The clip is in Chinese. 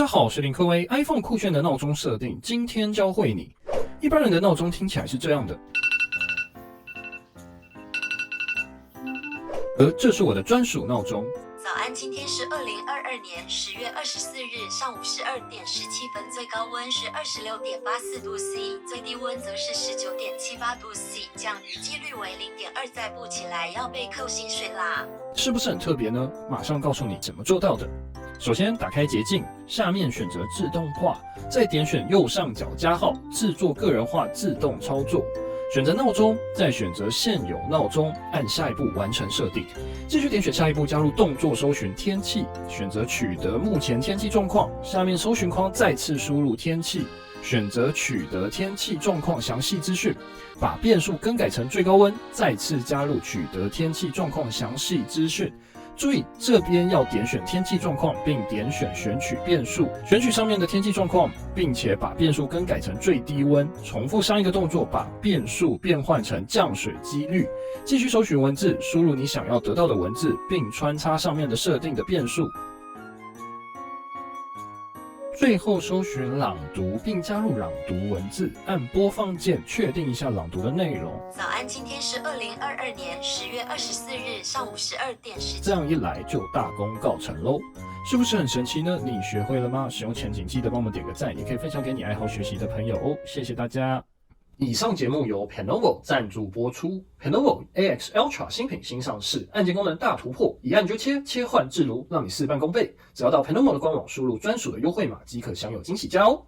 家好，我是林科威。iPhone 酷炫的闹钟设定，今天教会你。一般人的闹钟听起来是这样的，而这是我的专属闹钟。早安，今天是2022年10月24日上午12点17分，最高温是26.84度 C， 最低温则是19.78度 C， 降雨几率为0.2%，再不起来要被扣薪水啦。是不是很特别呢？马上告诉你怎么做到的。首先打开捷径，下面选择自动化，再点选右上角加号，制作个人化自动操作。选择闹钟，再选择现有闹钟，按下一步完成设定。继续点选下一步，加入动作搜寻天气，选择取得目前天气状况，下面搜寻框再次输入天气，选择取得天气状况详细资讯，把变数更改成最高温，再次加入取得天气状况详细资讯。注意，这边要点选天气状况，并点选选取变数，选取上面的天气状况，并且把变数更改成最低温。重复上一个动作，把变数变换成降水几率。继续搜寻文字，输入你想要得到的文字，并穿插上面的设定的变数。最后搜寻朗读，并加入朗读文字，按播放键确定一下朗读的内容。早安，今天是2022年10月24日上午12点17分。这样一来就大功告成喽，是不是很神奇呢？你学会了吗？使用前请记得帮我们点个赞，也可以分享给你爱好学习的朋友哦。谢谢大家。以上节目由 Penovo 赞助播出。Penovo AX Ultra 新品新上市，按键功能大突破，一按就切，切换自如，让你事半功倍。只要到 Penovo 的官网输入专属的优惠码即可享有惊喜价哦。